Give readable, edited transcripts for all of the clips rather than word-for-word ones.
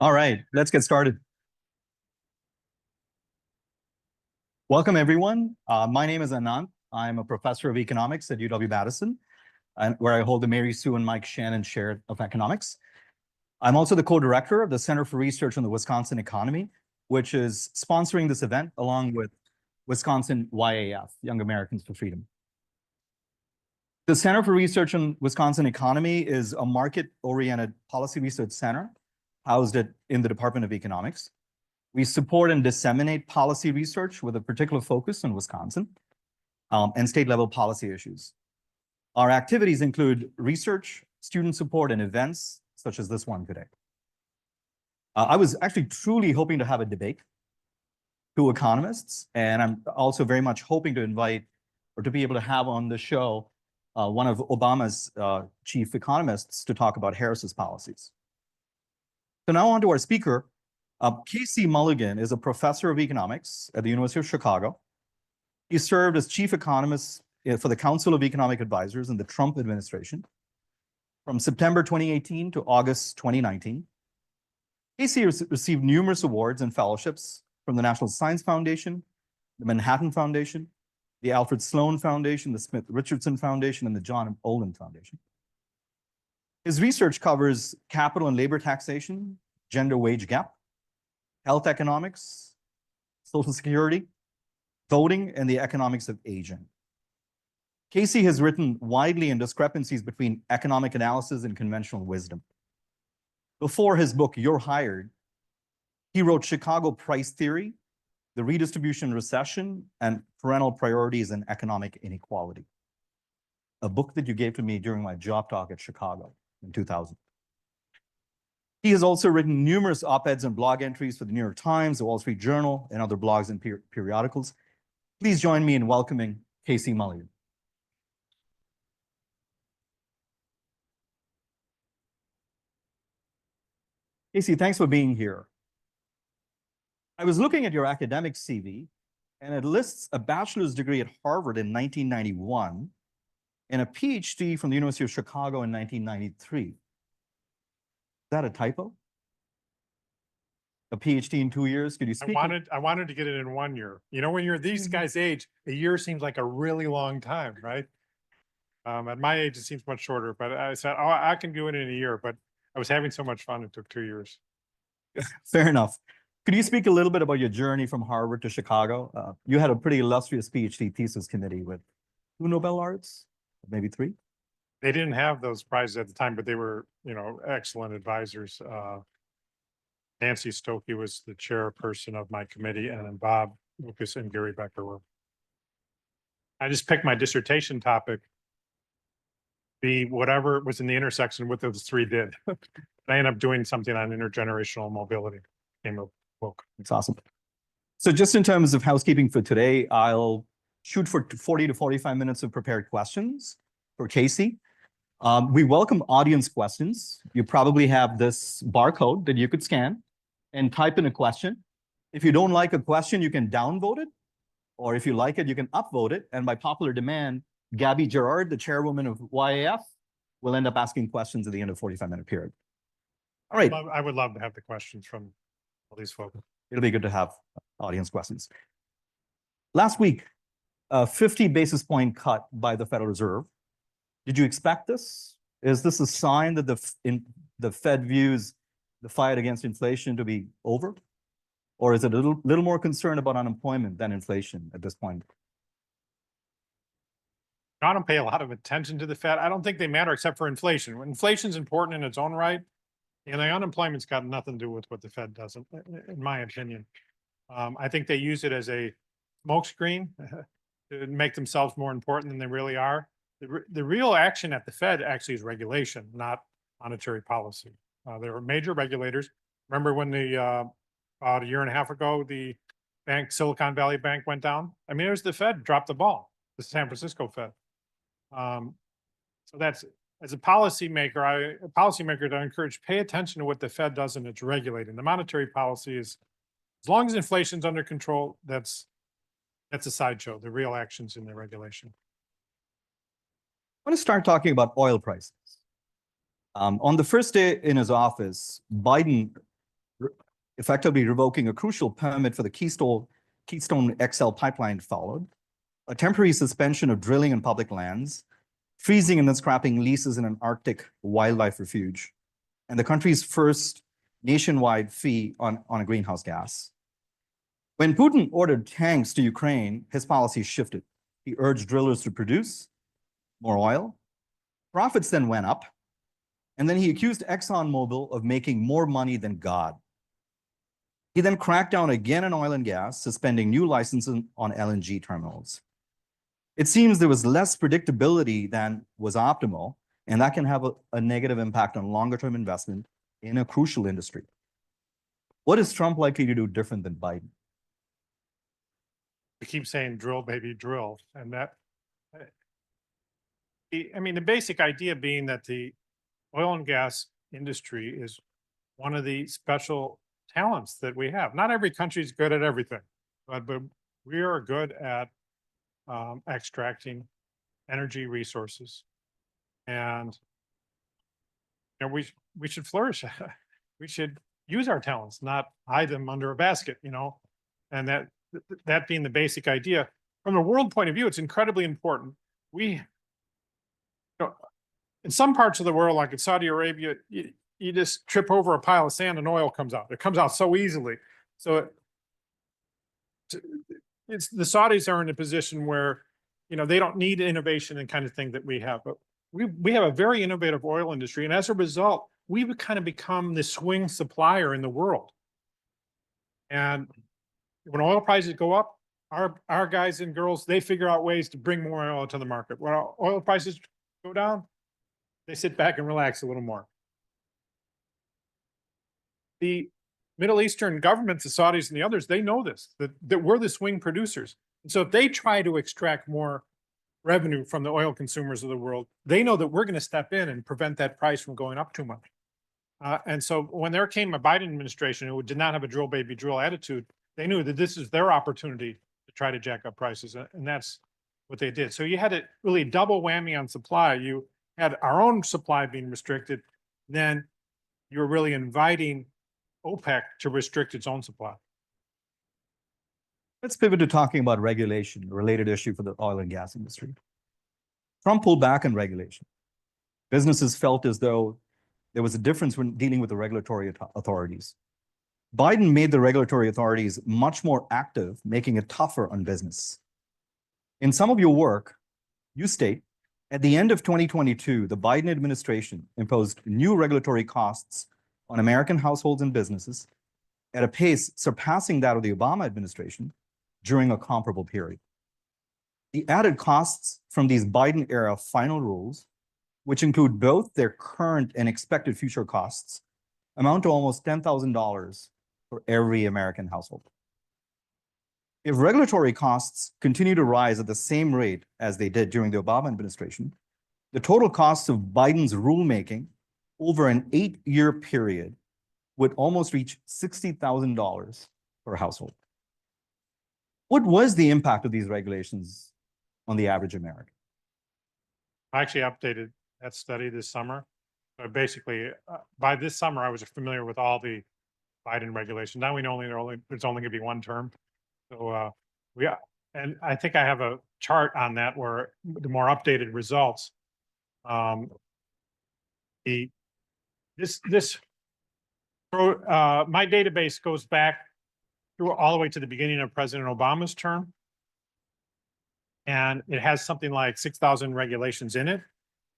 All right, let's get started. Welcome, everyone. My name is Anant. I'm a professor of economics at UW-Madison, where I hold the Mary Sue and Mike Shannon Chair of Economics. I'm also the co-director of the Center for Research on the Wisconsin Economy, which is sponsoring this event along with Wisconsin YAF, Young Americans for Freedom. The Center for Research on Wisconsin Economy is a market-oriented policy research center housed in the Department of Economics. We support and disseminate policy research with a particular focus on Wisconsin and state-level policy issues. Our activities include research, student support, and events such as this one today. I was actually truly hoping to have a debate, two economists, and I'm also very much hoping to invite or to be able to have on the show one of Obama's chief economists to talk about Harris's policies. So now on to our speaker. Casey Mulligan is a professor of economics at the University of Chicago. He served as chief economist for the Council of Economic Advisors in the Trump administration from September 2018 to August 2019. Casey received numerous awards and fellowships from the National Science Foundation, the Manhattan Foundation, the Alfred Sloan Foundation, the Smith Richardson Foundation, and the John Olin Foundation. His research covers capital and labor taxation, gender wage gap, health economics, Social Security, voting, and the economics of aging. Casey has written widely on discrepancies between economic analysis and conventional wisdom. Before his book, You're Hired, he wrote Chicago Price Theory, The Redistribution Recession, and Parental Priorities and Economic Inequality, a book that you gave to me during my job talk at Chicago in 2000. He has also written numerous op-eds and blog entries for the New York Times, the Wall Street Journal, and other blogs and periodicals. Please join me in welcoming Casey Mulligan. Casey, thanks for being here. I was looking at your academic CV, and it lists a bachelor's degree at Harvard in 1991 and a PhD from the University of Chicago in 1993. Is that a typo? A PhD in 2 years? Could you speak? I wanted to get it in 1 year. You know, when you're these guys' age, a year seems like a really long time, right? At my age, it seems much shorter, but I said, oh, I can do it in a year, but I was having so much fun, it took 2 years. Fair enough. Could you speak a little bit about your journey from Harvard to Chicago? You had a pretty illustrious PhD thesis committee with 2 Nobel Laureates, maybe 3? They didn't have those prizes at the time, but they were, excellent advisors. Nancy Stokey was the chairperson of my committee, and then Bob Lucas and Gary Becker were. I just picked my dissertation topic, be whatever was in the intersection what those 3 did. I ended up doing something on intergenerational mobility. Came a book. It's awesome. So just in terms of housekeeping for today, I'll shoot for 40 to 45 minutes of prepared questions for Casey. We welcome audience questions. You probably have this barcode that you could scan and type in a question. If you don't like a question, you can downvote it, or if you like it, you can upvote it. And by popular demand, Gabby Gerard, the chairwoman of YAF, will end up asking questions at the end of 45-minute period. All right. I would love to have the questions from all these folks. It'll be good to have audience questions. Last week, a 50 basis point cut by the Federal Reserve. Did you expect this? Is this a sign that the Fed views the fight against inflation to be over? Or is it a little more concerned about unemployment than inflation at this point? I don't pay a lot of attention to the Fed. I don't think they matter except for inflation. When inflation's important in its own right, and the unemployment's got nothing to do with what the Fed does, in my opinion. I think they use it as a smokescreen to make themselves more important than they really are. The real action at the Fed actually is regulation, not monetary policy. There are major regulators. Remember when about a year and a half ago, the Silicon Valley Bank went down? I mean, it was the Fed dropped the ball, the San Francisco Fed. So that's, as a policymaker, I encourage pay attention to what the Fed does and its regulating. The monetary policy is, as long as inflation's under control, that's a sideshow. The real action's in the regulation. I want to start talking about oil prices. On the first day in his office, Biden effectively revoking a crucial permit for the Keystone XL pipeline followed, a temporary suspension of drilling in public lands, freezing and then scrapping leases in an Arctic wildlife refuge, and the country's first nationwide fee on a greenhouse gas. When Putin ordered tanks to Ukraine, his policy shifted. He urged drillers to produce more oil. Profits then went up. And then he accused ExxonMobil of making more money than God. He then cracked down again on oil and gas, suspending new licenses on LNG terminals. It seems there was less predictability than was optimal, and that can have a negative impact on longer-term investment in a crucial industry. What is Trump likely to do different than Biden? We keep saying drill, baby, drill. And that, I mean, the basic idea being that the oil and gas industry is one of the special talents that we have. Not every country is good at everything, but we are good at extracting energy resources. And you know, we should flourish. We should use our talents, not hide them under a basket, you know, and that being the basic idea. From a world point of view, it's incredibly important. You know, in some parts of the world, like in Saudi Arabia, you just trip over a pile of sand and oil comes out. It comes out so easily. So it's the Saudis are in a position where, you know, they don't need innovation and kind of thing that we have. But we have a very innovative oil industry. And as a result, we've kind of become the swing supplier in the world. And when oil prices go up, our guys and girls, they figure out ways to bring more oil to the market. When oil prices go down, they sit back and relax a little more. The Middle Eastern governments, the Saudis and the others, they know this, that we're the swing producers. And so if they try to extract more revenue from the oil consumers of the world, they know that we're going to step in and prevent that price from going up too much. And so when there came a Biden administration who did not have a drill baby drill attitude, they knew that this is their opportunity to try to jack up prices. And that's what they did. So you had a really double whammy on supply. You had our own supply being restricted. Then you were really inviting OPEC to restrict its own supply. Let's pivot to talking about regulation, a related issue for the oil and gas industry. Trump pulled back on regulation. Businesses felt as though there was a difference when dealing with the regulatory authorities. Biden made the regulatory authorities much more active, making it tougher on business. In some of your work, you state, at the end of 2022, the Biden administration imposed new regulatory costs on American households and businesses at a pace surpassing that of the Obama administration during a comparable period. The added costs from these Biden-era final rules, which include both their current and expected future costs, amount to almost $10,000 for every American household. If regulatory costs continue to rise at the same rate as they did during the Obama administration, the total costs of Biden's rulemaking over an 8-year period would almost reach $60,000 per household. What was the impact of these regulations on the average American? I actually updated that study this summer. So basically, by this summer, I was familiar with all the Biden regulations. Now we know there's only going to be one term. So and I think I have a chart on that where the more updated results. My database goes back through all the way to the beginning of President Obama's term. And it has something like 6,000 regulations in it.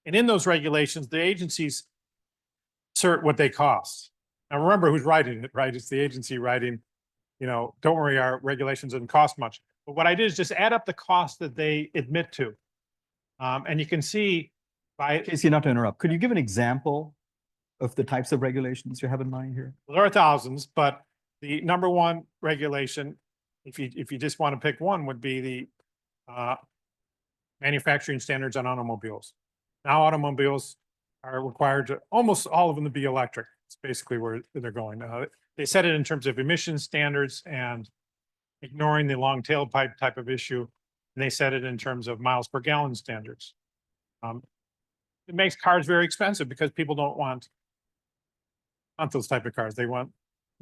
And in those regulations, the agencies assert what they cost. Now remember who's writing it, right? It's the agency writing, you know, don't worry, our regulations didn't cost much. But what I did is just add up the cost that they admit to. And you can see by— Casey, not to interrupt, could you give an example of the types of regulations you have in mind here? Well, there are thousands, but the number one regulation, if you just want to pick one, would be the manufacturing standards on automobiles. Now automobiles are required to, almost all of them, to be electric. It's basically where they're going. They set it in terms of emission standards and ignoring the long tailpipe type of issue. And they set it in terms of miles per gallon standards. It makes cars very expensive because people don't want those type of cars. They want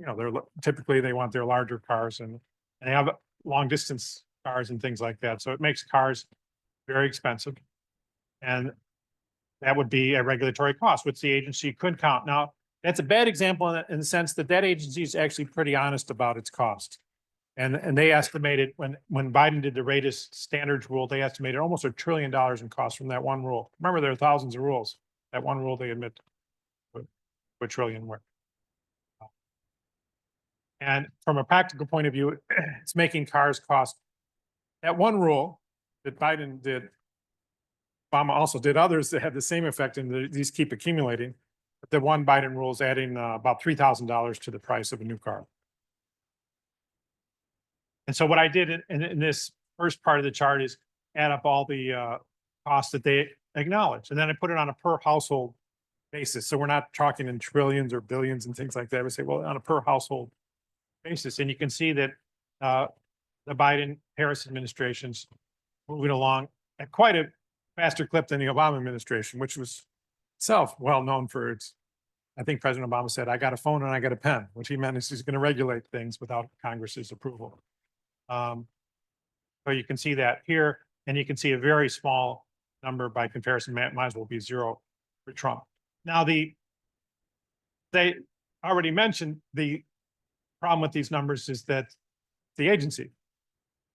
you know, typically they want their larger cars and they have long distance cars and things like that. So it makes cars very expensive. And that would be a regulatory cost, which the agency could count. Now, that's a bad example in the sense that that agency is actually pretty honest about its cost. And they estimated when Biden did the latest standards rule, they estimated almost $1 trillion in costs from that one rule. Remember, there are thousands of rules. That one rule they admit $1 trillion worth. And from a practical point of view, it's making cars cost. That one rule that Biden did, Obama also did others that had the same effect, and these keep accumulating. But the one Biden rule is adding about $3,000 to the price of a new car. And so what I did in this first part of the chart is add up all the costs that they acknowledge. And then I put it on a per household basis. So we're not talking in trillions or billions and things like that. We say, well, on a per household basis. And you can see that the Biden-Harris administration's moving along at quite a faster clip than the Obama administration, which was itself well known for its, I think President Obama said, I got a phone and I got a pen, which he meant is he's going to regulate things without Congress's approval. So you can see that here, and you can see a very small number by comparison, might as well be 0 for Trump. Now, they already mentioned the problem with these numbers is that the agency,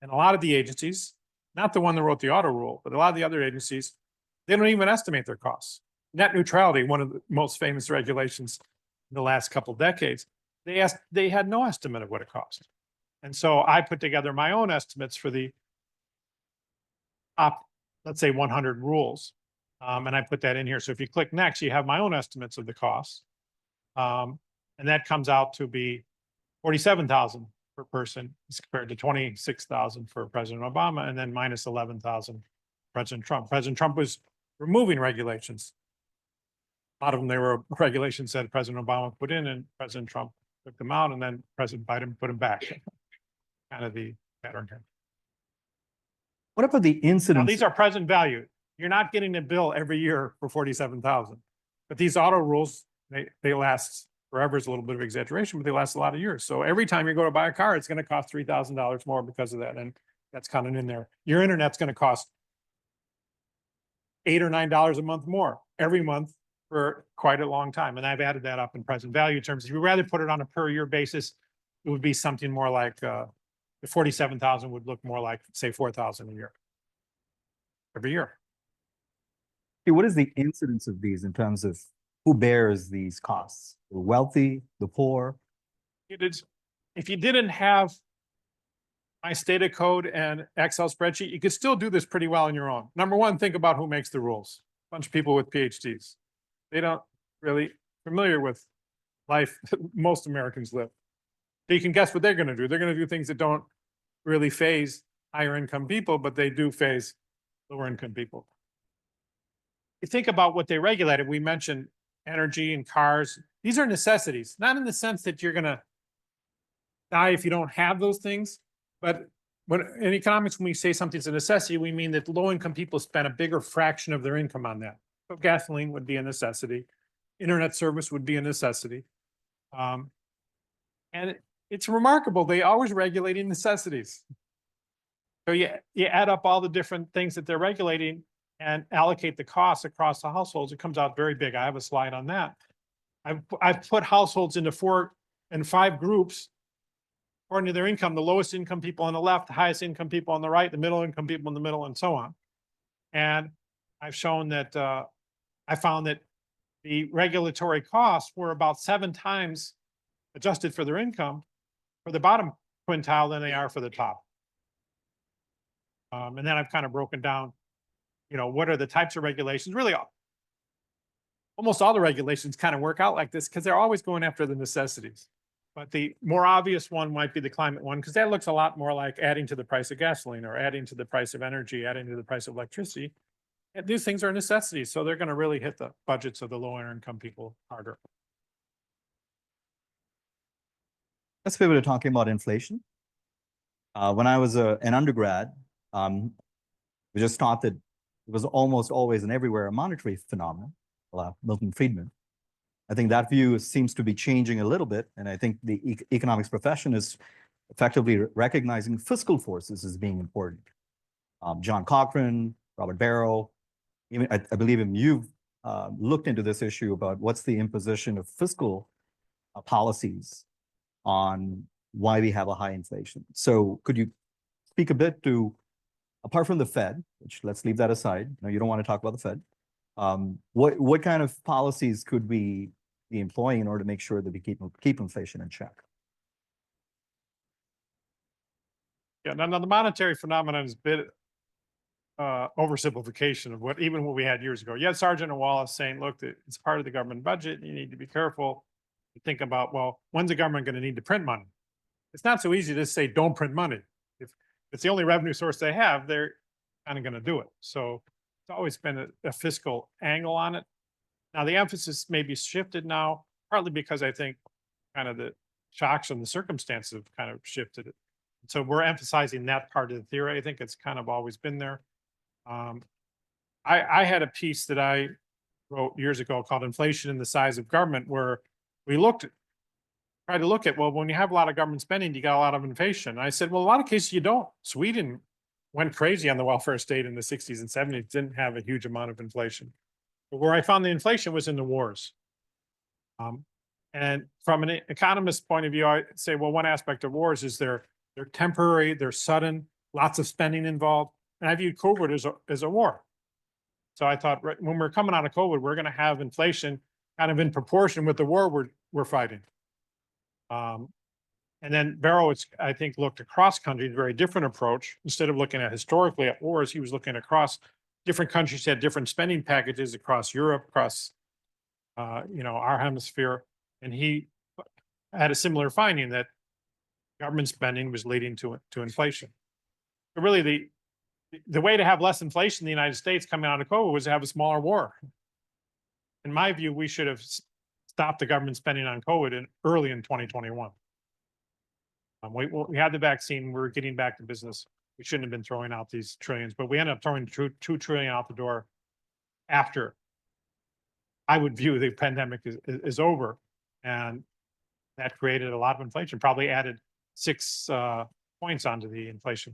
and a lot of the agencies, not the one that wrote the auto rule, but a lot of the other agencies, they don't even estimate their costs. Net neutrality, one of the most famous regulations in the last couple of decades, they had no estimate of what it cost. And so I put together my own estimates for the top, let's say 100 rules. And I put that in here. So if you click next, you have my own estimates of the costs. And that comes out to be $47,000 per person as compared to $26,000 for President Obama, and then minus $11,000 President Trump. President Trump was removing regulations. A lot of them, they were regulations that President Obama put in, and President Trump took them out, and then President Biden put them back. Kind of the pattern here. What about the incidence? Now, these are present value. You're not getting a bill every year for $47,000, but these auto rules, they last forever is a little bit of exaggeration, but they last a lot of years. So every time you go to buy a car, it's going to cost $3,000 more because of that, and that's kind of in there. Your internet's going to cost $8 or $9 a month more every month for quite a long time, and I've added that up in present value terms. If you rather put it on a per year basis, it would be something more like the 47,000 would look more like, say, 4,000 a year, every year. What is the incidence of these in terms of who bears these costs? The wealthy, the poor? It is, if you didn't have my data code and Excel spreadsheet, you could still do this pretty well on your own. Number one, think about who makes the rules. A bunch of people with PhDs. They don't really familiar with life most Americans live. So you can guess what they're going to do. They're going to do things that don't really phase higher income people, but they do phase lower income people. You think about what they regulated. We mentioned energy and cars. These are necessities, not in the sense that you're going to die if you don't have those things. But when in economics, when we say something's a necessity, we mean that low income people spend a bigger fraction of their income on that. So gasoline would be a necessity. Internet service would be a necessity. And it's remarkable. They always regulating necessities. So you add up all the different things that they're regulating and allocate the costs across the households. It comes out very big. I have a slide on that. I've put households into 4 and 5 groups according to their income. The lowest income people on the left, the highest income people on the right, the middle income people in the middle, and so on. And I've shown that I found that the regulatory costs were about 7 times adjusted for their income for the bottom quintile than they are for the top. And then I've kind of broken down, you know, what are the types of regulations? Really, almost all the regulations kind of work out like this because they're always going after the necessities. But the more obvious one might be the climate one, because that looks a lot more like adding to the price of gasoline or adding to the price of energy, adding to the price of electricity. And these things are necessities, so they're going to really hit the budgets of the lower income people harder. Let's pivot to talking about inflation. When I was an undergrad, we just thought that it was almost always and everywhere a monetary phenomenon, Milton Friedman. I think that view seems to be changing a little bit. And I think the economics profession is effectively recognizing fiscal forces as being important. John Cochrane, Robert Barrow, even I believe you've looked into this issue about what's the imposition of fiscal policies on why we have a high inflation. So could you speak a bit to, apart from the Fed, which let's leave that aside, no, you don't want to talk about the Fed, what kind of policies could we be employing in order to make sure that we keep inflation in check? Yeah, now the monetary phenomenon is a bit oversimplification of what we had years ago. You had Sargent and Wallace saying, look, it's part of the government budget. You need to be careful. You think about, well, when's the government going to need to print money? It's not so easy to say don't print money. If it's the only revenue source they have, they're kind of going to do it. So it's always been a fiscal angle on it. Now the emphasis may be shifted now, partly because I think kind of the shocks and the circumstances have kind of shifted it. So we're emphasizing that part of the theory. I think it's kind of always been there. I had a piece that I wrote years ago called Inflation and the Size of Government, where we tried to look at, well, when you have a lot of government spending, you got a lot of inflation. And I said, well, a lot of cases you don't. Sweden went crazy on the welfare state in the 60s and 70s, didn't have a huge amount of inflation. But where I found the inflation was in the wars. And from an economist's point of view, I say, well, one aspect of wars is they're temporary, they're sudden, lots of spending involved. And I viewed COVID as a war. So I thought, right, when we're coming out of COVID, we're going to have inflation kind of in proportion with the war we're fighting. And then Barrow, I think, looked across countries, a very different approach. Instead of looking at historically at wars, he was looking across different countries, had different spending packages across Europe, across our hemisphere. And he had a similar finding that government spending was leading to inflation. But really, the way to have less inflation in the United States coming out of COVID was to have a smaller war. In my view, we should have stopped the government spending on COVID early in 2021. We had the vaccine, we were getting back to business. We shouldn't have been throwing out these trillions, but we ended up throwing $2 trillion out the door after I would view the pandemic is over. And that created a lot of inflation, probably added 6 points onto the inflation.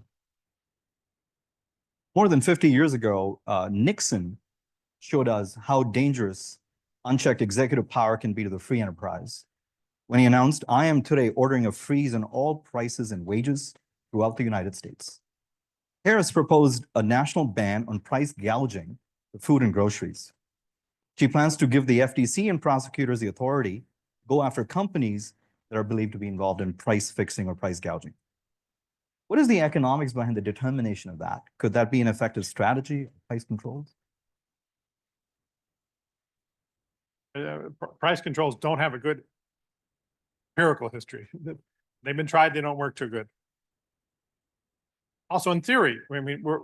More than 50 years ago, Nixon showed us how dangerous unchecked executive power can be to the free enterprise when he announced, I am today ordering a freeze on all prices and wages throughout the United States. Harris proposed a national ban on price gouging for food and groceries. She plans to give the FTC and prosecutors the authority to go after companies that are believed to be involved in price fixing or price gouging. What is the economics behind the determination of that? Could that be an effective strategy, price controls? Price controls don't have a good empirical history. They've been tried, they don't work too good. Also, in theory, I mean, we're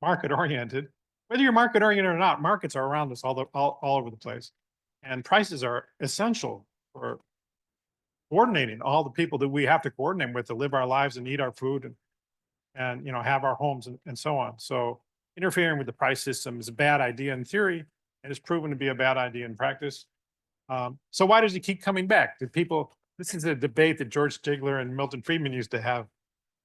market oriented. Whether you're market oriented or not, markets are around us all over the place. And prices are essential for coordinating all the people that we have to coordinate with to live our lives and eat our food and have our homes and so on. So interfering with the price system is a bad idea in theory, and it's proven to be a bad idea in practice. So why does it keep coming back? This is a debate that George Stigler and Milton Friedman used to have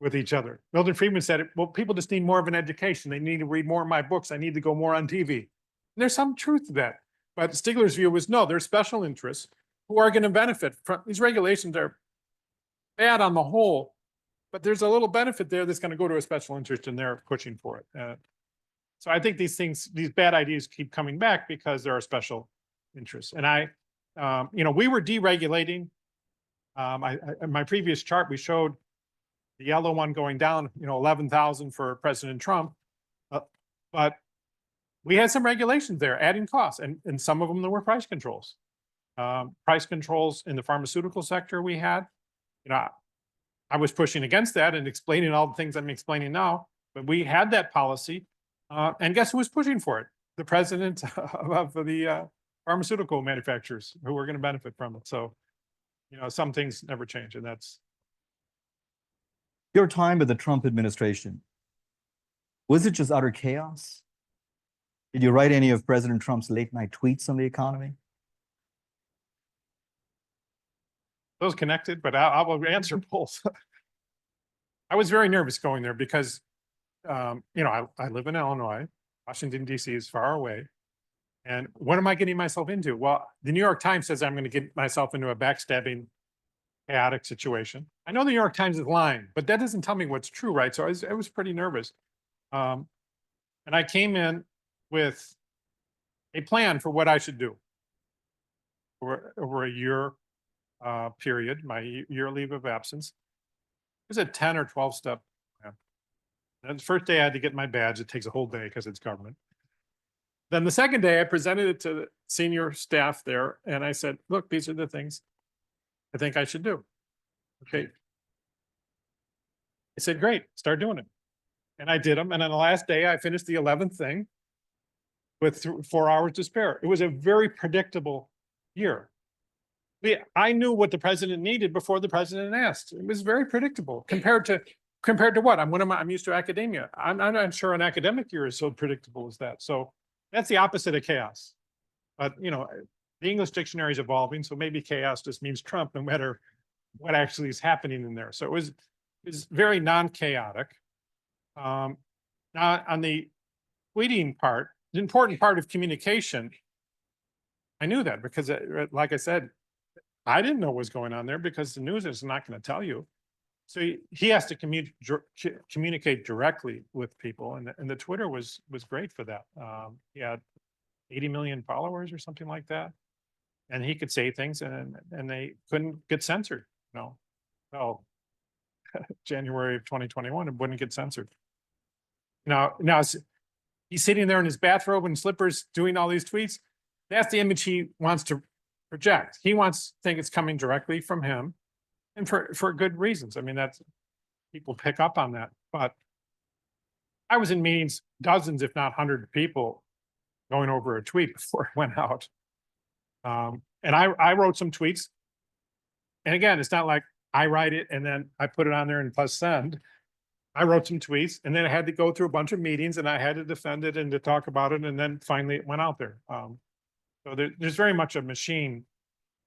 with each other. Milton Friedman said, well, people just need more of an education. They need to read more of my books. I need to go more on TV. And there's some truth to that. But Stigler's view was, no, there's special interests who are going to benefit from these regulations. Are bad on the whole, but there's a little benefit there that's going to go to a special interest, and they're pushing for it. So I think these bad ideas keep coming back because there are special interests. And we were deregulating. In my previous chart, we showed the yellow one going down, 11,000 for President Trump. But we had some regulations there, adding costs, and some of them there were price controls. Price controls in the pharmaceutical sector we had. I was pushing against that and explaining all the things I'm explaining now, but we had that policy. And guess who was pushing for it? The president of the pharmaceutical manufacturers who were going to benefit from it. So, some things never change, and that's. Your time with the Trump administration, was it just utter chaos? Did you write any of President Trump's late night tweets on the economy? those connected, but I will answer both. I was very nervous going there because, you know, I live in Illinois. Washington, DC is far away. And what am I getting myself into? Well, the New York Times says I'm going to get myself into a backstabbing, chaotic situation. I know the New York Times is lying, but that doesn't tell me what's true, right? So I was pretty nervous. And I came in with a plan for what I should do over a year period, my year leave of absence. It was a 10 or 12 step plan. And the first day I had to get my badge. It takes a whole day because it's government. Then the second day I presented it to the senior staff there and I said, look, these are the things I think I should do. Okay. I said, great, start doing it. And I did them. And on the last day, I finished the 11th thing with 4 hours to spare. It was a very predictable year. I knew what the president needed before the president asked. It was very predictable compared to what? I'm used to academia. I'm not sure an academic year is so predictable as that. So that's the opposite of chaos. But you know, the English dictionary is evolving, so maybe chaos just means Trump, no matter what actually is happening in there. So it was very non-chaotic. Now on the tweeting part, the important part of communication, I knew that because, like I said, I didn't know what was going on there because the news is not going to tell you. So he has to communicate directly with people, and the Twitter was great for that. He had 80 million followers or something like that, and he could say things, and they couldn't get censored. No, well, January of 2021, it wouldn't get censored. Now he's sitting there in his bathrobe and slippers doing all these tweets. That's the image he wants to project. He wants to think it's coming directly from him. And for good reasons. I mean, that's, people pick up on that. But I was in meetings, dozens, if not 100 people going over a tweet before it went out. And I wrote some tweets. And again, it's not like I write it and then I put it on there and plus send. I wrote some tweets and then I had to go through a bunch of meetings and I had to defend it and to talk about it. And then finally it went out there. So there's very much a machine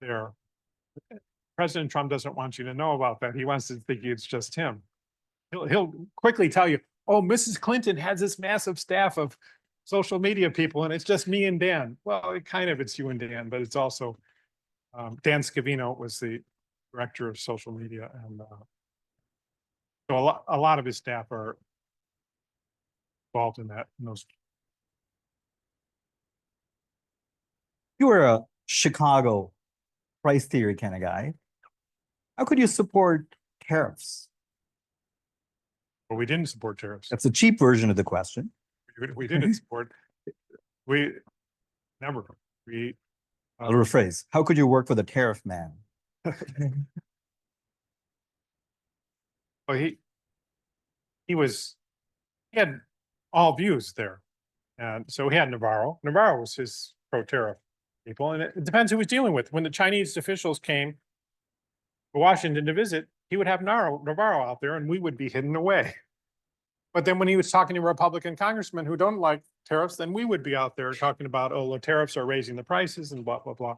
there. President Trump doesn't want you to know about that. He wants to think it's just him. He'll quickly tell you, oh, Mrs. Clinton has this massive staff of social media people and it's just me and Dan. Well, it's you and Dan, but it's also Dan Scavino was the director of social media. And so a lot of his staff are involved in those. You were a Chicago price theory kind of guy. How could you support tariffs? Well, we didn't support tariffs. That's a cheap version of the question. We didn't support. We never. I'll rephrase. How could you work for the tariff man? Well, he had all views there, and so he had Navarro. Navarro was his pro-tariff people, and it depends who he's dealing with. When the Chinese officials came to Washington to visit, he would have Navarro out there, and we would be hidden away. But then when he was talking to Republican congressmen who don't like tariffs, then we would be out there talking about, oh, the tariffs are raising the prices and blah, blah, blah.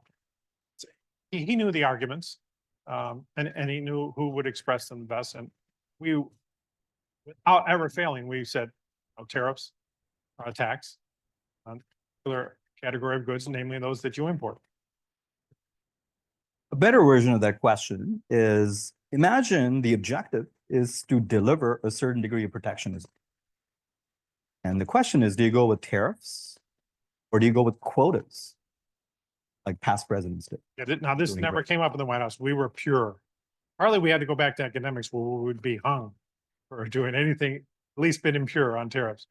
So he knew the arguments, and he knew who would express them best. And we, without ever failing, we said, oh, tariffs are a tax on a particular category of goods, namely those that you import. A better version of that question is, imagine the objective is to deliver a certain degree of protectionism. And the question is, do you go with tariffs or do you go with quotas like past presidents did? Yeah, now, this never came up in the White House. We were pure. Partly we had to go back to academics where we would be hung for doing anything, at least bit impure on tariffs.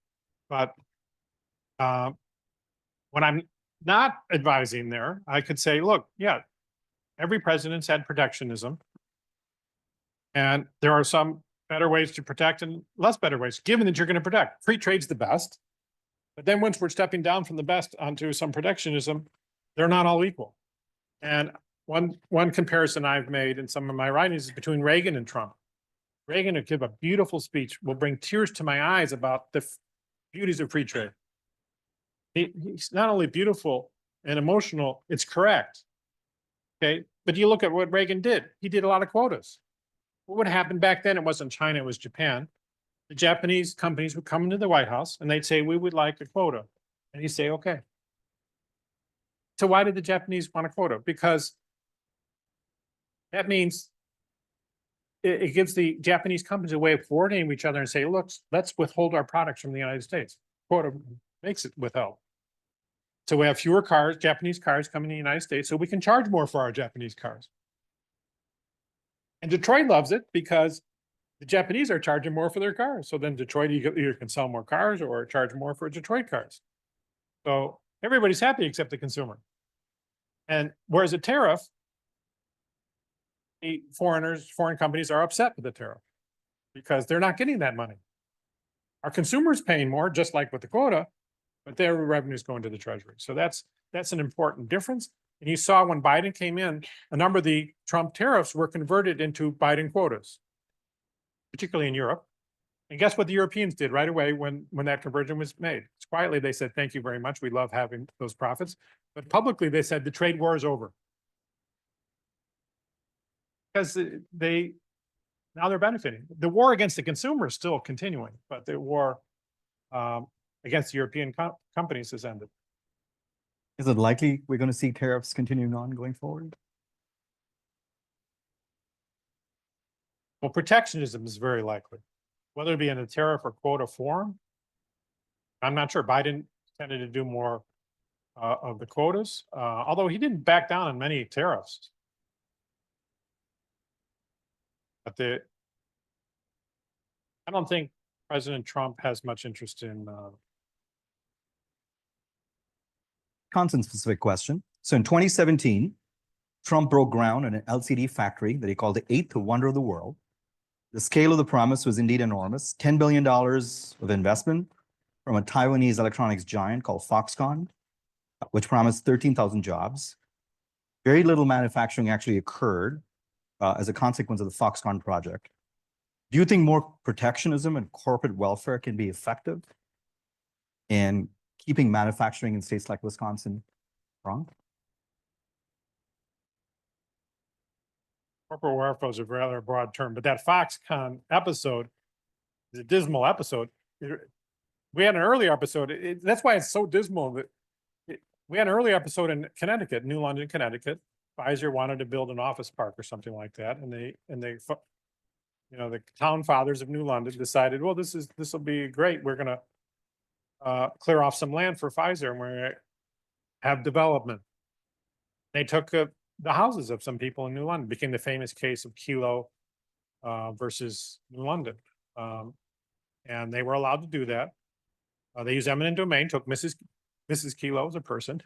But when I'm not advising there, I could say, look, yeah, every president's had protectionism. And there are some better ways to protect and less better ways, given that you're going to protect. Free trade's the best. But then once we're stepping down from the best onto some protectionism, they're not all equal. And one comparison I've made in some of my writings is between Reagan and Trump. Reagan would give a beautiful speech, will bring tears to my eyes about the beauties of free trade. He's not only beautiful and emotional, it's correct. Okay, But you look at what Reagan did. He did a lot of quotas. What would happen back then? It wasn't China, it was Japan. The Japanese companies would come into the White House and they'd say, we would like a quota. And he'd say, okay. So why did the Japanese want a quota? Because that means it gives the Japanese companies a way of coordinating with each other and say, look, let's withhold our products from the United States. Quota makes it withheld. So we have fewer cars, Japanese cars coming to the United States, so we can charge more for our Japanese cars. And Detroit loves it because the Japanese are charging more for their cars. So then Detroit either can sell more cars or charge more for Detroit cars. So everybody's happy except the consumer. And whereas a tariff, foreign companies are upset with the tariff because they're not getting that money. Our consumers paying more, just like with the quota, but their revenue is going to the treasury. So that's an important difference. And you saw when Biden came in, a number of the Trump tariffs were converted into Biden quotas, particularly in Europe. And guess what the Europeans did right away when that conversion was made? Quietly, they said, thank you very much. We love having those profits. But publicly, they said the trade war is over. Because now they're benefiting. The war against the consumer is still continuing, but the war against European companies has ended. Is it likely we're going to see tariffs continuing on going forward? Well, protectionism is very likely, whether it be in a tariff or quota form. I'm not sure. Biden tended to do more of the quotas, although he didn't back down on many tariffs. But I don't think President Trump has much interest in. Content-specific question. So in 2017, Trump broke ground on an LCD factory that he called the eighth wonder of the world. The scale of the promise was indeed enormous. $10 billion of investment from a Taiwanese electronics giant called Foxconn, which promised 13,000 jobs. Very little manufacturing actually occurred as a consequence of the Foxconn project. Do you think more protectionism and corporate welfare can be effective in keeping manufacturing in states like Wisconsin strong? Corporate welfare is a rather broad term, but that Foxconn episode is a dismal episode. We had an earlier episode. That's why it's so dismal. We had an earlier episode in Connecticut, New London, Connecticut. Pfizer wanted to build an office park or something like that, and they, the town fathers of New London decided, well, this will be great. We're going to clear off some land for Pfizer, and we're going to have development. They took the houses of some people in New London. Became the famous case of Kelo versus New London, and they were allowed to do that. They used eminent domain. Took Mrs. Kelo as a person.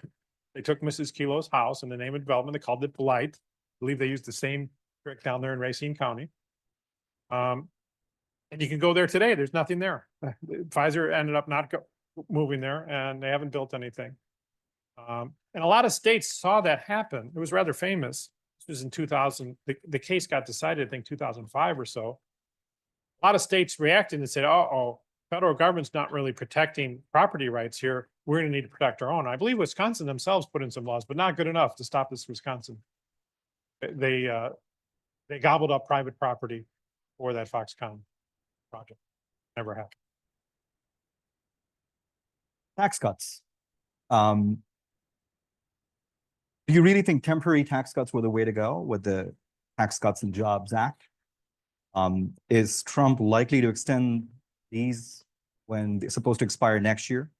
They took Mrs. Kelo's house in the name of development. They called it Blight. I believe they used the same trick down there in Racine County. And you can go there today. There's nothing there. Pfizer ended up not moving there, and they haven't built anything. And a lot of states saw that happen. It was rather famous. This was in 2000. The case got decided, I think, 2005 or so. A lot of states reacted and said, oh, federal government's not really protecting property rights here. We're going to need to protect our own. I believe Wisconsin themselves put in some laws, but not good enough to stop this Wisconsin. They gobbled up private property for that Foxconn project. Never happened. Tax cuts. Do you really think temporary tax cuts were the way to go with the Tax Cuts and Jobs Act? Is Trump likely to extend these when they're supposed to expire next year?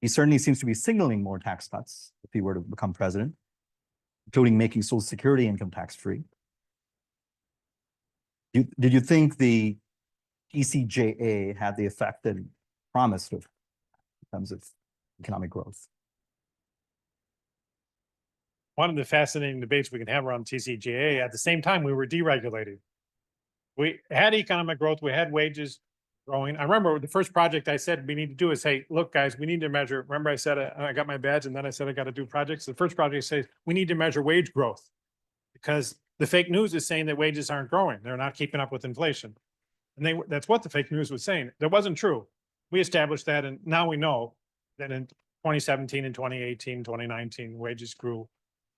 He certainly seems to be signaling more tax cuts if he were to become president, including making Social Security income tax free. Did you think the TCJA had the effect that it promised in terms of economic growth? One of the fascinating debates we can have around TCJA, at the same time, we were deregulated. We had economic growth, we had wages growing. I remember the first project I said we need to do is, hey, look, guys, we need to measure. Remember, I said I got my badge, and then I said I got to do projects. The first project says we need to measure wage growth because the fake news is saying that wages aren't growing. They're not keeping up with inflation. And that's what the fake news was saying. That wasn't true. We established that, and now we know that in 2017 and 2018, 2019, wages grew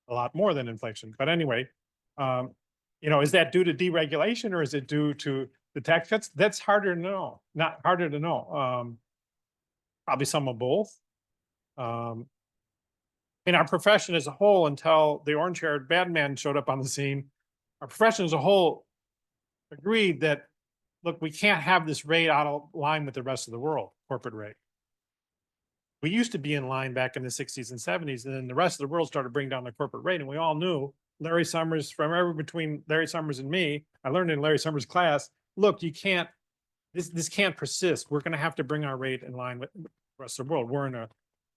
a lot more than inflation. But anyway, is that due to deregulation or is it due to the tax cuts? That's harder to know, not harder to know. Probably some of both. In our profession as a whole, until the orange-haired bad man showed up on the scene, our profession as a whole agreed that, look, we can't have this rate out of line with the rest of the world, corporate rate. We used to be in line back in the 60s and 70s, and then the rest of the world started bringing down the corporate rate. And we all knew Larry Summers, between Larry Summers and me, I learned in Larry Summers' class, look, you can't, this can't persist. We're going to have to bring our rate in line with the rest of the world. We're in a,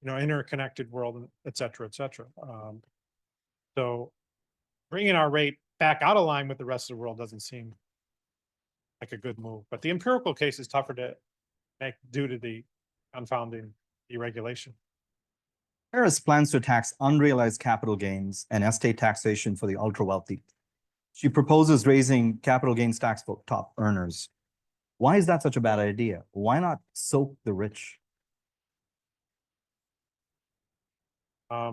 interconnected world, et cetera, et cetera. So bringing our rate back out of line with the rest of the world doesn't seem like a good move. But the empirical case is tougher to make due to the confounding deregulation. Harris plans to tax unrealized capital gains and estate taxation for the ultra wealthy. She proposes raising capital gains tax for top earners. Why is that such a bad idea? Why not soak the rich? I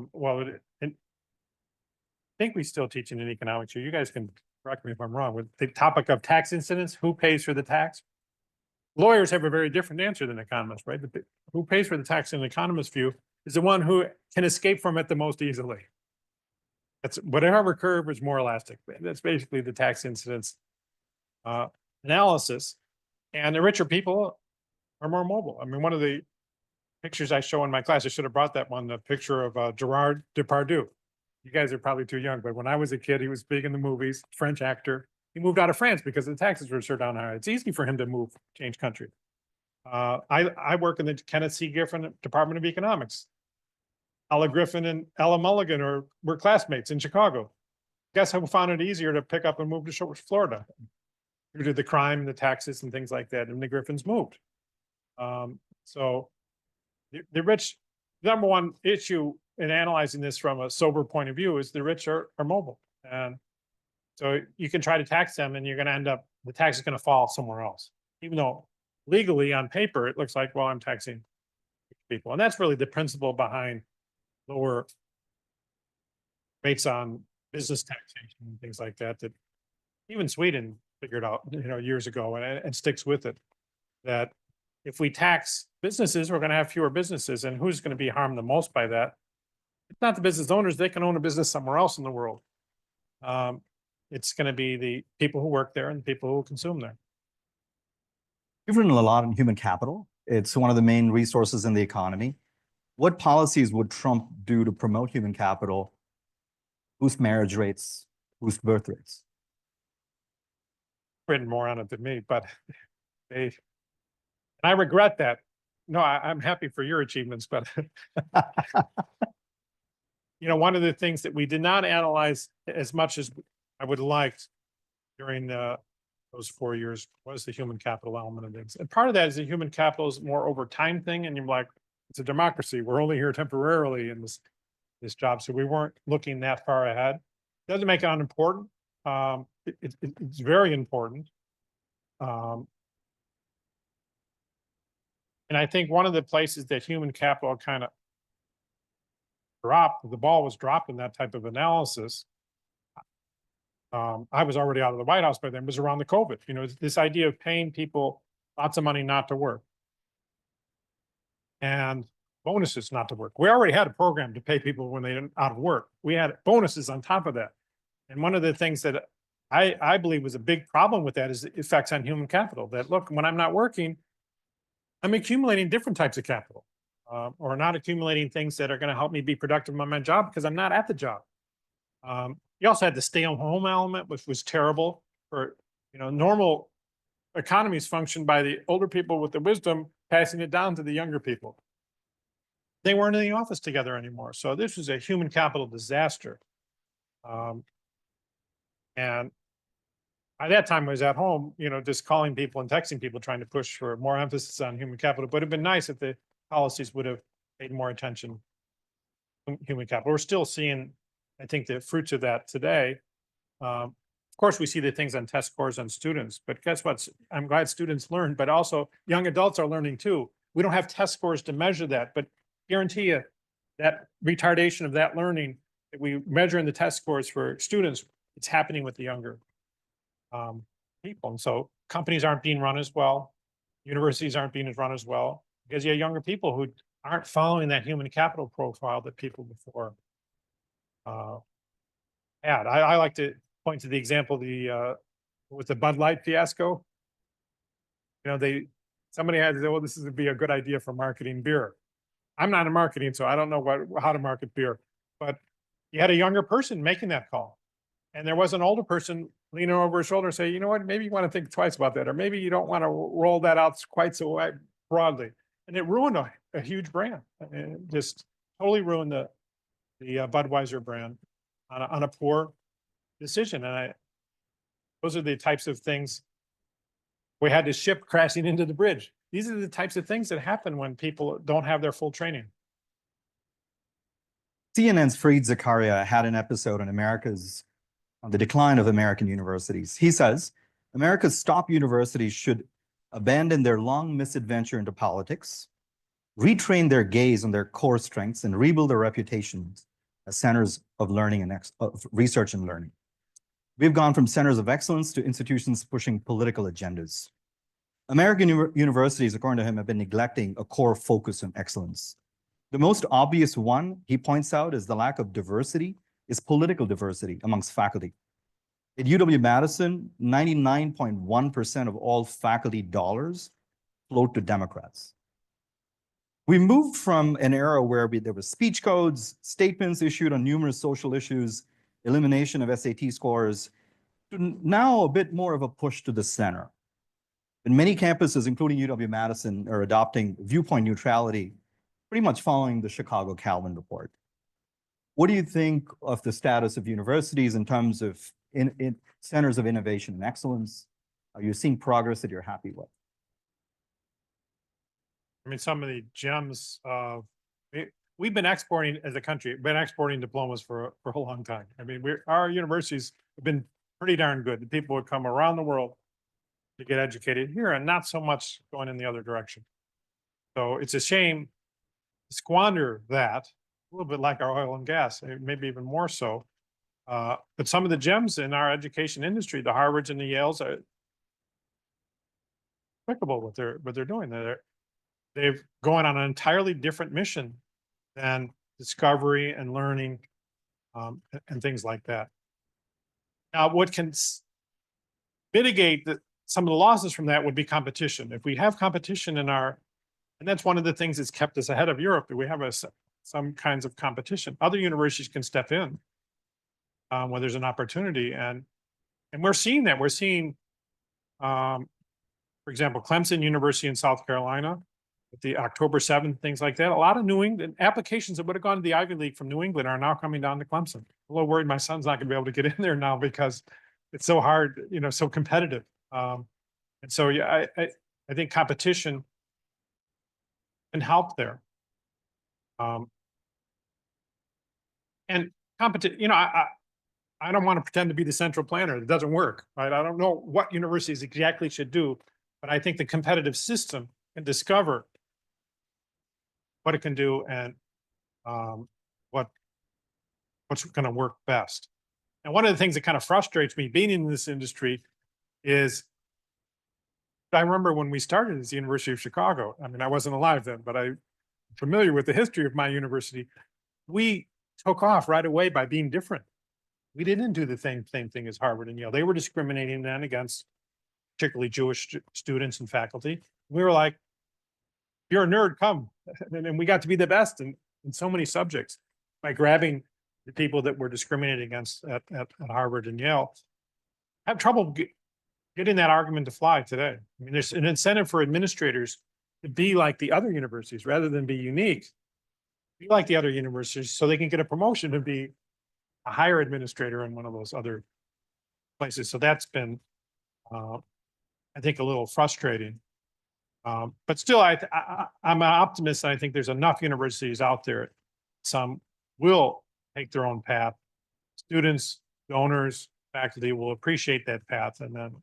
think we still teach in economics here. You guys can correct me if I'm wrong with the topic of tax incidence. Who pays for the tax? Lawyers have a very different answer than economists, right? Who pays for the tax in an economist's view is the one who can escape from it the most easily. That's whatever curve is more elastic. That's basically the tax incidence analysis. And the richer people are more mobile. I mean, one of the pictures I show in my class, I should have brought that one, the picture of Gerard Depardieu. You guys are probably too young, but when I was a kid, he was big in the movies, French actor. He moved out of France because the taxes were so down high. It's easy for him to change country. I work in the Kenneth C. Griffin Department of Economics. Ella Griffin and Ella Mulligan were classmates in Chicago. Guess who found it easier to pick up and move to Florida due to the crime, the taxes, and things like that. And the Griffins moved. So the rich, number one issue in analyzing this from a sober point of view is the rich are mobile. And so you can try to tax them and you're going to end up, the tax is going to fall somewhere else. Even though legally on paper, it looks like, well, I'm taxing people. And that's really the principle behind lower rates on business taxation and things like that, that even Sweden figured out, years ago and sticks with it, that if we tax businesses, we're going to have fewer businesses. And who's going to be harmed the most by that? It's not the business owners. They can own a business somewhere else in the world. It's going to be the people who work there and the people who consume there. You've written a lot on human capital. It's one of the main resources in the economy. What policies would Trump do to promote human capital, boost marriage rates, boost birth rates? Written more on it than me, but I regret that. No, I'm happy for your achievements, but one of the things that we did not analyze as much as I would have liked during those 4 years was the human capital element of things. And part of that is the human capital is more over time thing. And you're like, it's a democracy. We're only here temporarily in this job. So we weren't looking that far ahead. Doesn't make it unimportant. It's very important. And I think one of the places that human capital kind of dropped, the ball was dropped in that type of analysis. I was already out of the White House by then, was around the COVID, this idea of paying people lots of money not to work and bonuses not to work. We already had a program to pay people when they're out of work. We had bonuses on top of that. And one of the things that I believe was a big problem with that is the effects on human capital, that look, when I'm not working, I'm accumulating different types of capital or not accumulating things that are going to help me be productive on my job because I'm not at the job. You also had the stay-at-home element, which was terrible for, normal economies function by the older people with the wisdom passing it down to the younger people. They weren't in the office together anymore. So this was a human capital disaster. And by that time I was at home, just calling people and texting people, trying to push for more emphasis on human capital. But it'd been nice if the policies would have paid more attention to human capital. We're still seeing, I think, the fruits of that today. Of course, we see the things on test scores on students, but guess what? I'm glad students learn, but also young adults are learning too. We don't have test scores to measure that, but guarantee you that retardation of that learning we measure in the test scores for students, it's happening with the younger people. And so companies aren't being run as well. Universities aren't being run as well because you have younger people who aren't following that human capital profile that people before had. I like to point to the example, with the Bud Light fiasco. You know, somebody had to say, well, this would be a good idea for marketing beer. I'm not in marketing, so I don't know how to market beer, but you had a younger person making that call. And there was an older person leaning over his shoulder and say, you know what, maybe you want to think twice about that, or maybe you don't want to roll that out quite so broadly. And it ruined a huge brand. It just totally ruined the Budweiser brand on a poor decision. And those are the types of things we had to ship crashing into the bridge. These are the types of things that happen when people don't have their full training. CNN's Fareed Zakaria had an episode on the decline of American universities. He says, America's top universities should abandon their long misadventure into politics, retrain their gaze on their core strengths, and rebuild their reputations as centers of learning and of research and learning. We've gone from centers of excellence to institutions pushing political agendas. American universities, according to him, have been neglecting a core focus on excellence. The most obvious one he points out is the lack of diversity, is political diversity amongst faculty. At UW-Madison, 99.1% of all faculty dollars flowed to Democrats. We moved from an era where there were speech codes, statements issued on numerous social issues, elimination of SAT scores, to now a bit more of a push to the center. And many campuses, including UW-Madison, are adopting viewpoint neutrality, pretty much following the Chicago Calvin report. What do you think of the status of universities in terms of centers of innovation and excellence? Are you seeing progress that you're happy with? I mean, some of the gems, we've been exporting as a country, been exporting diplomas for a long time. I mean, our universities have been pretty darn good. The people would come around the world to get educated here and not so much going in the other direction. So it's a shame to squander that, a little bit like our oil and gas, maybe even more so. But some of the gems in our education industry, the Harvards and the Yales, are applicable what they're doing. They've going on an entirely different mission than discovery and learning and things like that. Now, what can mitigate some of the losses from that would be competition. If we have competition and that's one of the things that's kept us ahead of Europe, that we have some kinds of competition. Other universities can step in when there's an opportunity, and we're seeing that. We're seeing, for example, Clemson University in South Carolina, with the October 7th, things like that. A lot of New England applications that would have gone to the Ivy League from New England are now coming down to Clemson. I'm a little worried my son's not going to be able to get in there now because it's so hard, so competitive. And so, yeah, I think competition can help there. And competition, I don't want to pretend to be the central planner. It doesn't work, right? I don't know what universities exactly should do, but I think the competitive system can discover what it can do and what's going to work best. And one of the things that kind of frustrates me being in this industry is I remember when we started as the University of Chicago. I mean, I wasn't alive then, but I'm familiar with the history of my university. We took off right away by being different. We didn't do the same thing as Harvard and Yale. They were discriminating then against particularly Jewish students and faculty. We were like, if you're a nerd, come. And we got to be the best in so many subjects by grabbing the people that were discriminated against at Harvard and Yale. I have trouble getting that argument to fly today. I mean, there's an incentive for administrators to be like the other universities rather than be unique. Be like the other universities so they can get a promotion to be a higher administrator in one of those other places. So that's been, I think, a little frustrating. But still, I'm an optimist. And I think there's enough universities out there. Some will take their own path. Students, donors, faculty will appreciate that path, and then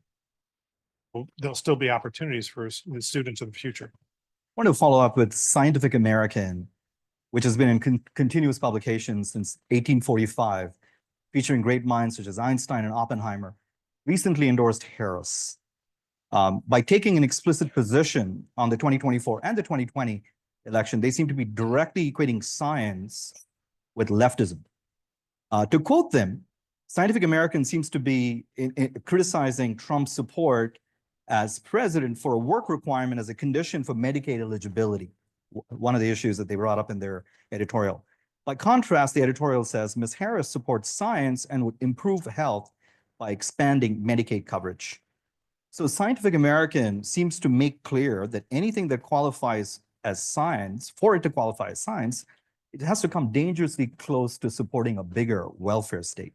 there'll still be opportunities for the students of the future. I want to follow up with Scientific American which has been in continuous publication since 1845, featuring great minds such as Einstein and Oppenheimer, recently endorsed Harris. By taking an explicit position on the 2024 and the 2020 election, they seem to be directly equating science with leftism. To quote them, Scientific American seems to be criticizing Trump's support as president for a work requirement as a condition for Medicaid eligibility, one of the issues that they brought up in their editorial. By contrast, the editorial says Ms. Harris supports science and would improve health by expanding Medicaid coverage. So Scientific American seems to make clear that anything that qualifies as science, for it to qualify as science, it has to come dangerously close to supporting a bigger welfare state.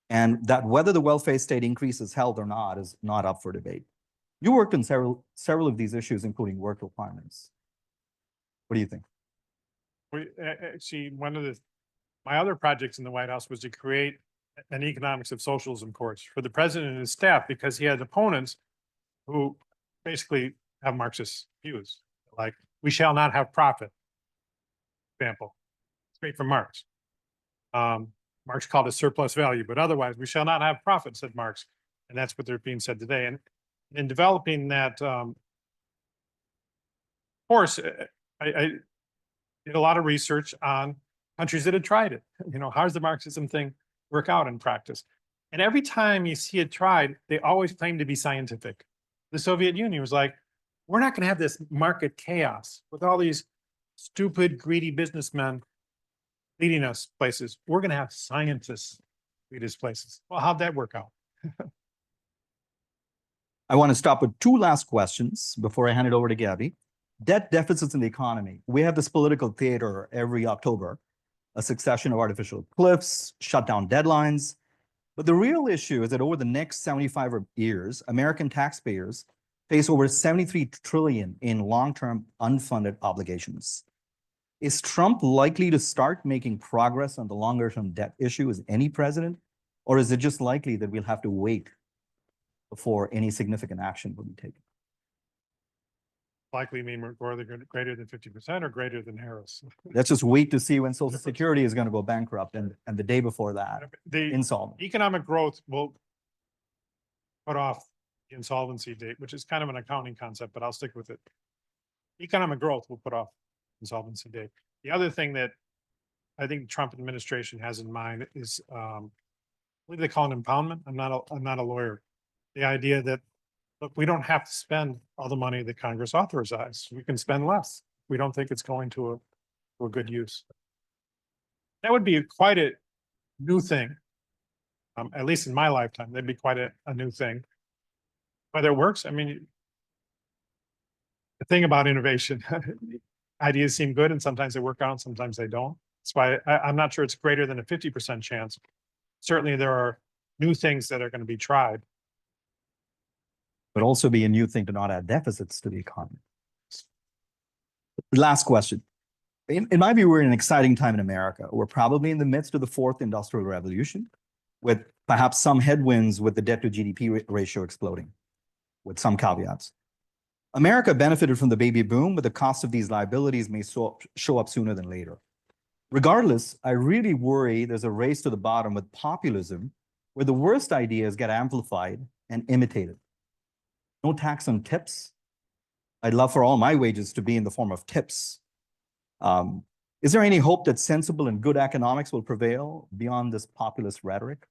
And that whether the welfare state increases health or not is not up for debate. You worked on several of these issues, including work requirements. What do you think? Actually, my other projects in the White House was to create an economics of socialism course for the president and his staff, because he had opponents who basically have Marxist views, like we shall not have profit. Example, straight from Marx. Marx called it surplus value, but otherwise we shall not have profit, said Marx, and that's what they're being said today. And in developing that course, I did a lot of research on countries that had tried it. You know, how does the Marxism thing work out in practice? And every time you see it tried, they always claim to be scientific. The Soviet Union was like, we're not going to have this market chaos with all these stupid, greedy businessmen leading us places. We're going to have scientists lead us places. Well, how'd that work out? I want to stop with two last questions before I hand it over to Gabby. Debt deficits in the economy. We have this political theater every October, a succession of artificial cliffs, shutdown deadlines. But the real issue is that over the next 75 years, American taxpayers face over 73 trillion in long-term unfunded obligations. Is Trump likely to start making progress on the longer-term debt issue as any president, or is it just likely that we'll have to wait before any significant action will be taken? Likely mean we're greater than 50% or greater than Harris. Let's just wait to see when Social Security is going to go bankrupt, and the day before that, the insolvent. Economic growth will put off the insolvency date, which is kind of an accounting concept, but I'll stick with it. Economic growth will put off insolvency date. The other thing that I think the Trump administration has in mind is, I believe they call it impoundment. I'm not a lawyer. The idea that, look, we don't have to spend all the money that Congress authorizes. We can spend less. We don't think it's going to a good use. That would be quite a new thing. At least in my lifetime, that'd be quite a new thing. Whether it works, I mean, the thing about innovation, ideas seem good and sometimes they work out and sometimes they don't. That's why I'm not sure it's greater than a 50% chance. Certainly there are new things that are going to be tried. But also be a new thing to not add deficits to the economy. Last question. In my view, we're in an exciting time in America. We're probably in the midst of the fourth industrial revolution, with perhaps some headwinds with the debt to GDP ratio exploding, with some caveats. America benefited from the baby boom, but the cost of these liabilities may show up sooner than later. Regardless, I really worry there's a race to the bottom with populism, where the worst ideas get amplified and imitated. No tax on tips. I'd love for all my wages to be in the form of tips. Is there any hope that sensible and good economics will prevail beyond this populist rhetoric?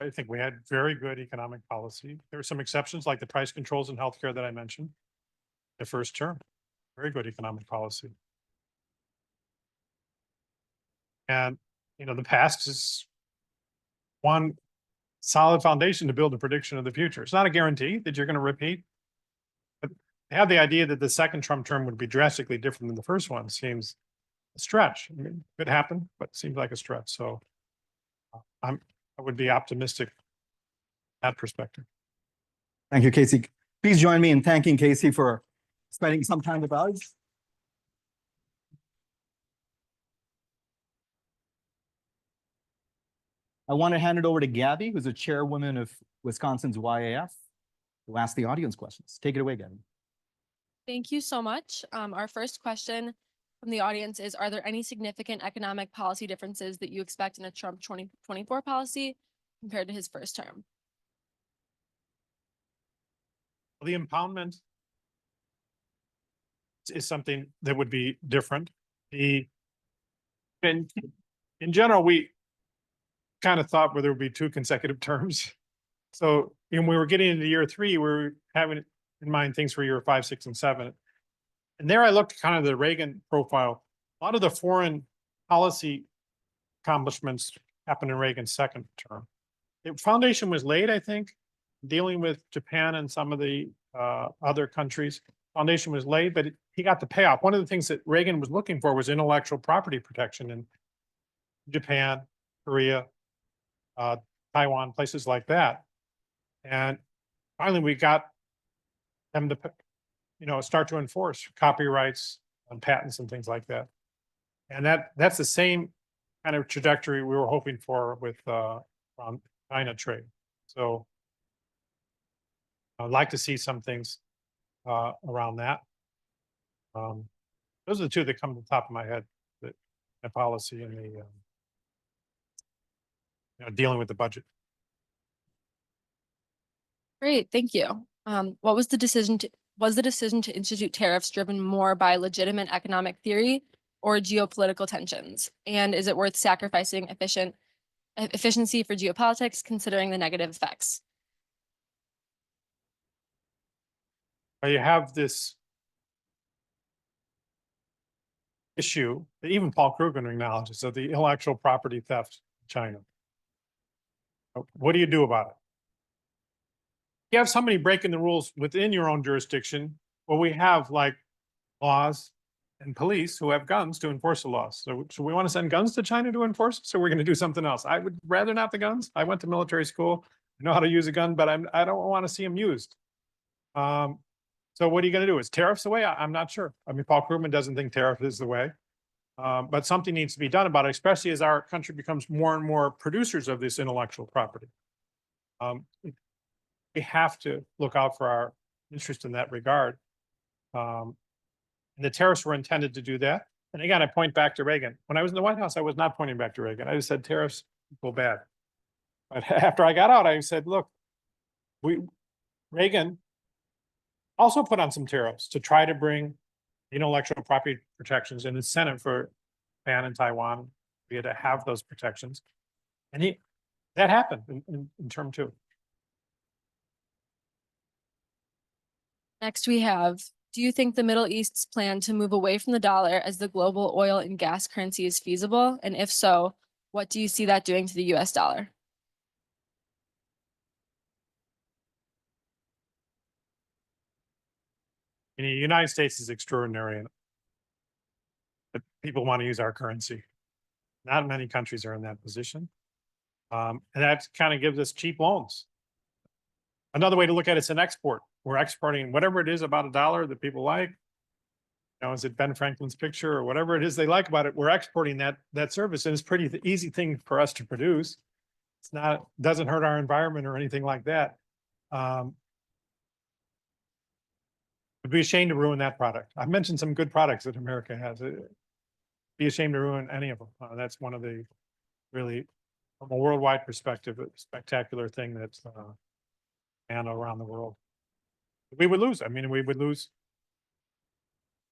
I think we had very good economic policy. There were some exceptions, like the price controls in healthcare that I mentioned the first term. Very good economic policy. And, you know, the past is one solid foundation to build a prediction of the future. It's not a guarantee that you're going to repeat, but to have the idea that the second Trump term would be drastically different than the first one seems a stretch. I mean, it could happen, but it seems like a stretch. So I would be optimistic in that perspective. Thank you, Casey. Please join me in thanking Casey for spending some time with us. I want to hand it over to Gabby, who's a chairwoman of Wisconsin's YAF, to ask the audience questions. Take it away, Gabby. Thank you so much. Our first question from the audience is, are there any significant economic policy differences that you expect in a Trump 2024 policy compared to his first term? The impoundment is something that would be different. In general, we kind of thought where there would be 2 consecutive terms. So when we were getting into year 3, we were having in mind things for year 5, 6, and 7. And there I looked kind of the Reagan profile. A lot of the foreign policy accomplishments happened in Reagan's second term. The foundation was laid, I think, dealing with Japan and some of the other countries. Foundation was laid, but he got the payoff. One of the things that Reagan was looking for was intellectual property protection in Japan, Korea, Taiwan, places like that. And finally, we got them to, start to enforce copyrights on patents and things like that. And that's the same kind of trajectory we were hoping for with China trade. So I'd like to see some things around that. Those are the 2 that come to the top of my head: the policy and the dealing with the budget. Great, thank you. What was the decision to institute tariffs driven more by legitimate economic theory or geopolitical tensions? And is it worth sacrificing efficiency for geopolitics, considering the negative effects? You have this issue that even Paul Krugman acknowledges, of the intellectual property theft in China. What do you do about it? You have somebody breaking the rules within your own jurisdiction. Well, we have like laws and police who have guns to enforce the laws. So we want to send guns to China to enforce? So we're going to do something else. I would rather not the guns. I went to military school. I know how to use a gun, but I don't want to see them used. So what are you going to do? Is tariffs the way? I'm not sure. I mean, Paul Krugman doesn't think tariff is the way. But something needs to be done about it, especially as our country becomes more and more producers of this intellectual property. We have to look out for our interest in that regard. And the tariffs were intended to do that. And again, I point back to Reagan. When I was in the White House, I was not pointing back to Reagan. I just said tariffs equal bad. But after I got out, I said, look, Reagan also put on some tariffs to try to bring intellectual property protections and incentive for Japan and Taiwan. We had to have those protections. And that happened in term 2. Next, we have, do you think the Middle East's plan to move away from the dollar as the global oil and gas currency is feasible? And if so, what do you see that doing to the US dollar? In the United States is extraordinary, but people want to use our currency. Not many countries are in that position. And that kind of gives us cheap loans. Another way to look at it's an export. We're exporting whatever it is about a dollar that people like. Is it Ben Franklin's picture or whatever it is they like about it? We're exporting that service, and it's pretty easy thing for us to produce. It's not, doesn't hurt our environment or anything like that. Would be ashamed to ruin that product. I've mentioned some good products that America has. Be ashamed to ruin any of them. That's one of the really, from a worldwide perspective, a spectacular thing that's handled around the world. We would lose. I mean, we would lose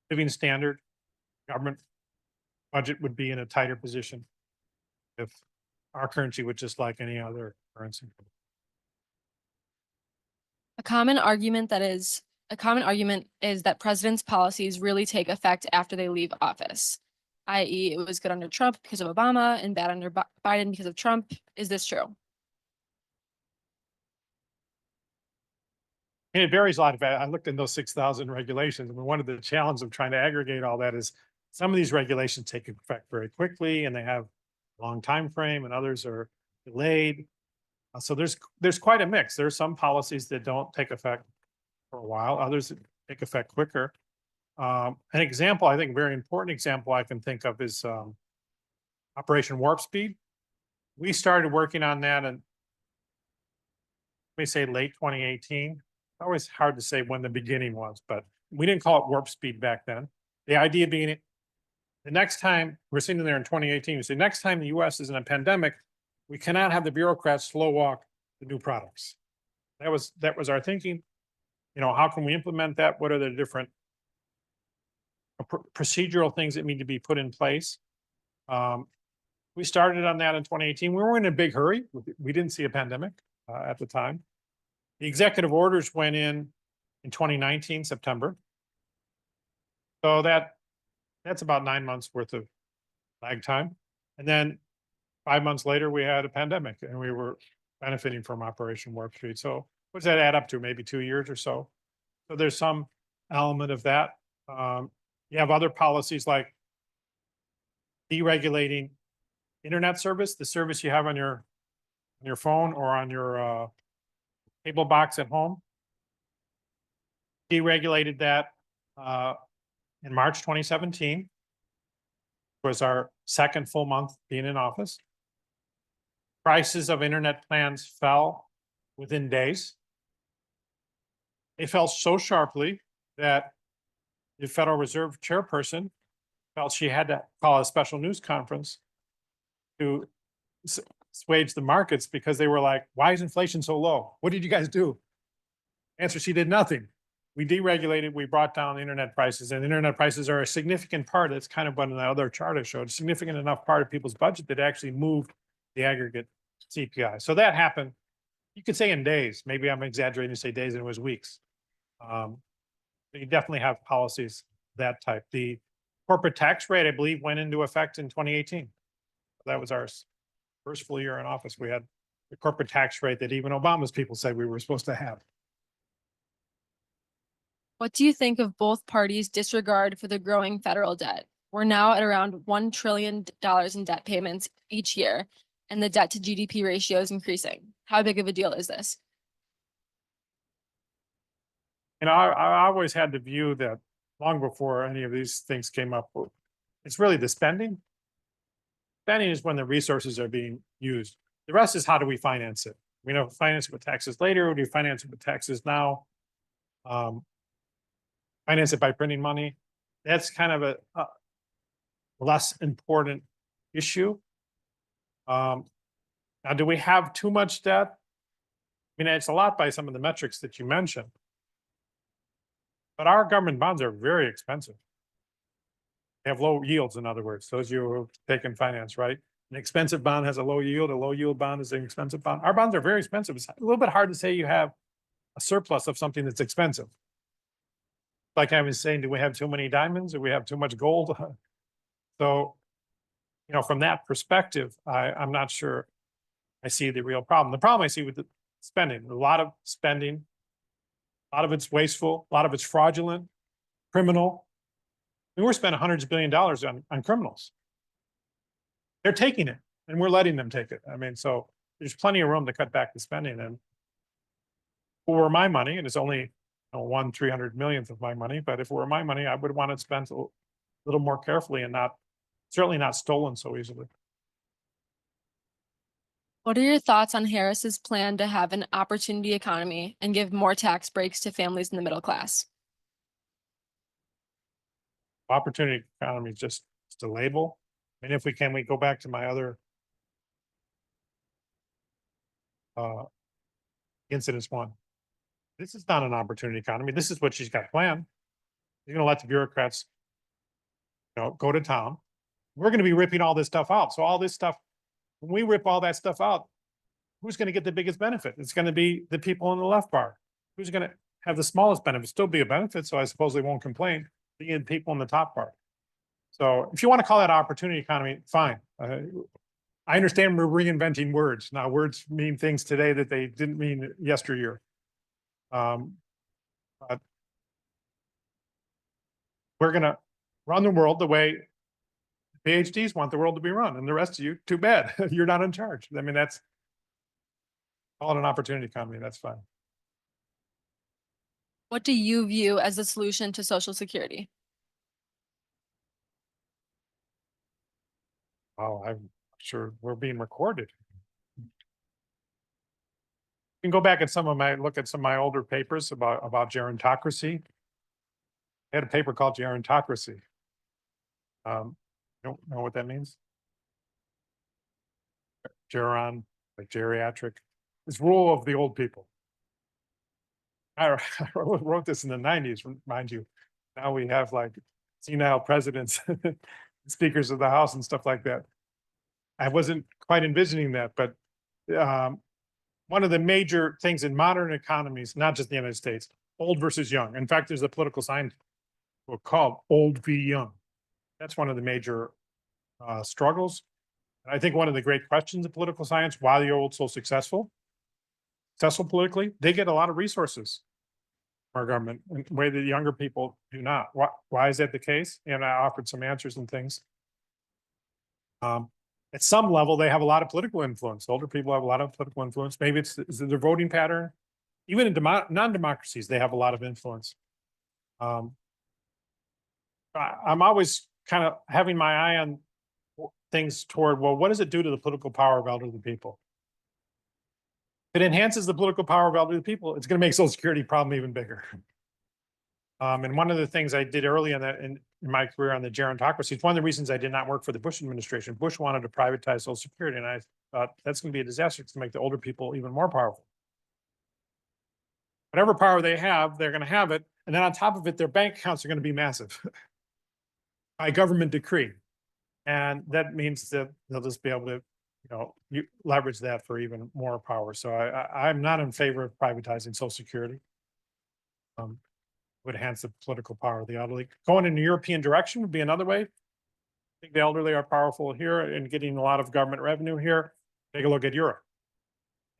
living standard. Government budget would be in a tighter position if our currency was just like any other currency. A common argument is that presidents' policies really take effect after they leave office, i.e. it was good under Trump because of Obama and bad under Biden because of Trump. Is this true? And it varies a lot. I looked in those 6,000 regulations. I mean, one of the challenges of trying to aggregate all that is some of these regulations take effect very quickly and they have a long time frame, and others are delayed. So there's quite a mix. There's some policies that don't take effect for a while, others that take effect quicker. An example, I think, very important example I can think of is Operation Warp Speed. We started working on that in, let me say, late 2018. Always hard to say when the beginning was, but we didn't call it warp speed back then. The idea being the next time we're sitting there in 2018, we say next time the US is in a pandemic, we cannot have the bureaucrats slow walk the new products. That was our thinking. You know, how can we implement that? What are the different procedural things that need to be put in place? We started on that in 2018. We weren't in a big hurry. We didn't see a pandemic at the time. The executive orders went in 2019, September. So that's about 9 months worth of lag time. And then 5 months later, we had a pandemic and we were benefiting from Operation Warp Speed. So what does that add up to? Maybe 2 years or so. So there's some element of that. You have other policies like deregulating internet service, the service you have on your phone or on your cable box at home. Deregulated that in March 2017. Was our second full month being in office. Prices of internet plans fell within days. They fell so sharply that the Federal Reserve chairperson felt she had to call a special news conference to assuage the markets because they were like, why is inflation so low? What did you guys do? Answer, she did nothing. We deregulated, we brought down internet prices, and internet prices are a significant part. That's kind of what in the other chart I showed, a significant enough part of people's budget that actually moved the aggregate CPI. So that happened, you could say in days, maybe I'm exaggerating to say days, and it was weeks. But you definitely have policies that type. The corporate tax rate, I believe, went into effect in 2018. That was our first full year in office. We had the corporate tax rate that even Obama's people said we were supposed to have. What do you think of both parties' disregard for the growing federal debt? We're now at around $1 trillion in debt payments each year, and the debt to GDP ratio is increasing. How big of a deal is this? And I always had the view that long before any of these things came up, it's really the spending. Spending is when the resources are being used. The rest is how do we finance it? We know finance it with taxes later, or do you finance it with taxes now? Finance it by printing money. That's kind of a less important issue. Now, do we have too much debt? I mean, it's a lot by some of the metrics that you mentioned. But our government bonds are very expensive. They have low yields, in other words, those you who take in finance, right? An expensive bond has a low yield bond is an expensive bond. Our bonds are very expensive. It's a little bit hard to say you have a surplus of something that's expensive. Like I was saying, do we have too many diamonds? Do we have too much gold? So, you know, from that perspective, I'm not sure I see the real problem. The problem I see with the spending, a lot of spending, a lot of it's wasteful, a lot of it's fraudulent, criminal. I mean, we're spending hundreds of billions of dollars on criminals. They're taking it and we're letting them take it. I mean, so there's plenty of room to cut back the spending. And for my money, and it's only 1/300 millionth of my money, but if it were my money, I would want it spent a little more carefully and certainly not stolen so easily. What are your thoughts on Harris's plan to have an opportunity economy and give more tax breaks to families in the middle class? Opportunity economy is just a label. And if we go back to my other incidents one. This is not an opportunity economy. This is what she's got planned. You're going to let the bureaucrats, go to town. We're going to be ripping all this stuff out. So all this stuff, when we rip all that stuff out, who's going to get the biggest benefit? It's going to be the people in the left bar. Who's going to have the smallest benefit? Still be a benefit, so I suppose they won't complain. The people in the top bar. So if you want to call that opportunity economy, fine. I understand we're reinventing words. Now words mean things today that they didn't mean yesteryear. But we're going to run the world the way PhDs want the world to be run, and the rest of you, too bad. You're not in charge. I mean, call it an opportunity economy. That's fine. What do you view as the solution to Social Security? Oh, I'm sure we're being recorded. You can go back at look at some of my older papers about gerontocracy. They had a paper called Gerontocracy. Don't know what that means? Geron, like geriatric. It's rule of the old people. I wrote this in the 90s, mind you. Now we have like senile presidents, speakers of the House and stuff like that. I wasn't quite envisioning that, but one of the major things in modern economies, not just the United States, old versus young. In fact, there's a political science book called Old v. Young. That's one of the major struggles. And I think one of the great questions of political science, why are the old so successful politically? They get a lot of resources from our government in a way that younger people do not. Why is that the case? And I offered some answers and things. At some level, they have a lot of political influence. Older people have a lot of political influence. Maybe it's their voting pattern. Even in non-democracies, they have a lot of influence. I'm always kind of having my eye on things toward, well, what does it do to the political power of elderly people? If it enhances the political power of elderly people, it's going to make Social Security problem even bigger. And one of the things I did early in my career on the gerontocracy, it's one of the reasons I did not work for the Bush administration. Bush wanted to privatize Social Security, and I thought that's going to be a disaster to make the older people even more powerful. Whatever power they have, they're going to have it. And then on top of it, their bank accounts are going to be massive by government decree. And that means that they'll just be able to, leverage that for even more power. So I'm not in favor of privatizing Social Security. Would enhance the political power of the elderly. Going in the European direction would be another way. I think the elderly are powerful here and getting a lot of government revenue here. Take a look at Europe.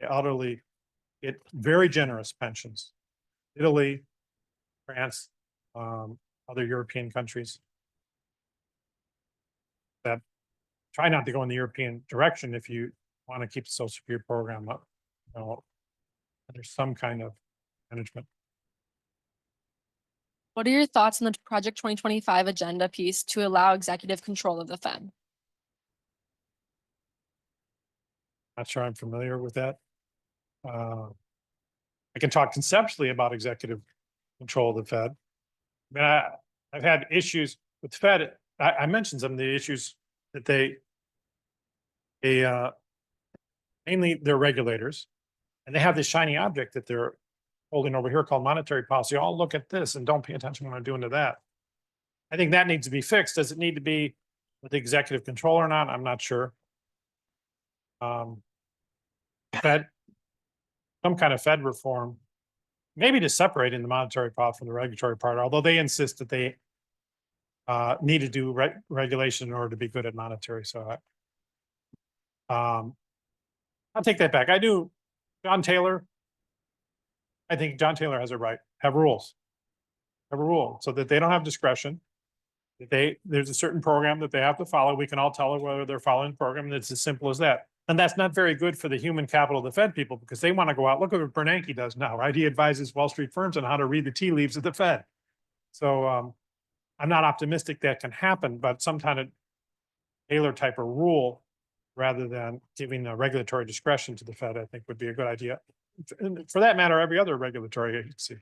The elderly get very generous pensions. Italy, France, other European countries that try not to go in the European direction if you want to keep the Social Security program up. There's some kind of management. What are your thoughts on the Project 2025 agenda piece to allow executive control of the Fed? Not sure I'm familiar with that. I can talk conceptually about executive control of the Fed. I mean, I've had issues with the Fed. I mentioned some of the issues that they mainly they're regulators, and they have this shiny object that they're holding over here called monetary policy. Oh, look at this and don't pay attention when I'm doing to that. I think that needs to be fixed. Does it need to be with the executive control or not? I'm not sure. Fed, some kind of Fed reform, maybe to separating the monetary part from the regulatory part, although they insist that they need to do regulation in order to be good at monetary. So I'll take that back. I do. I think John Taylor has a right. Have rules. Have a rule so that they don't have discretion. There's a certain program that they have to follow. We can all tell whether they're following the program, and it's as simple as that. And that's not very good for the human capital of the Fed people because they want to go out. Look at what Bernanke does now, right? He advises Wall Street firms on how to read the tea leaves of the Fed. So I'm not optimistic that can happen, but some kind of Taylor type of rule rather than giving a regulatory discretion to the Fed, I think would be a good idea. And for that matter, every other regulatory agency.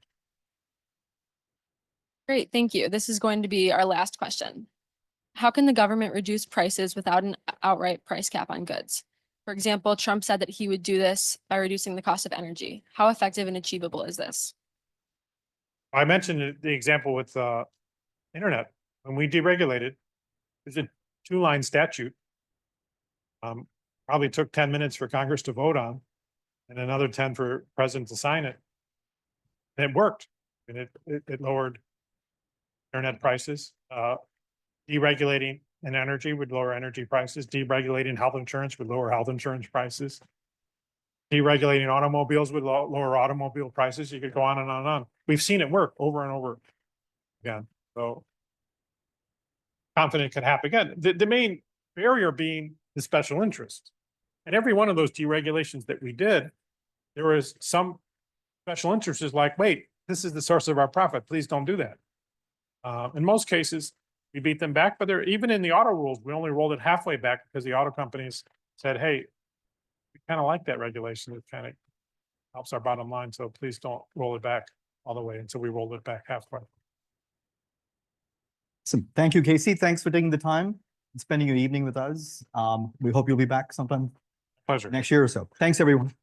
Great, thank you. This is going to be our last question. How can the government reduce prices without an outright price cap on goods? For example, Trump said that he would do this by reducing the cost of energy. How effective and achievable is this? I mentioned the example with internet. When we deregulated, there's a 2-line statute. Probably took 10 minutes for Congress to vote on, and another 10 for president to sign it. And it worked, and it lowered internet prices. Deregulating in energy would lower energy prices. Deregulating health insurance would lower health insurance prices. Deregulating automobiles would lower automobile prices. You could go on and on and on. We've seen it work over and over again. So confident it could happen again. The main barrier being the special interest. And every one of those deregulations that we did, there was some special interest is like, wait, this is the source of our profit. Please don't do that. In most cases, we beat them back, but even in the auto rules, we only rolled it halfway back because the auto companies said, hey, we kind of like that regulation. It kind of helps our bottom line. So please don't roll it back all the way. And so we rolled it back halfway. Awesome. Thank you, Casey. Thanks for taking the time and spending your evening with us. We hope you'll be back sometime Pleasure. next year or so. Thanks, everyone.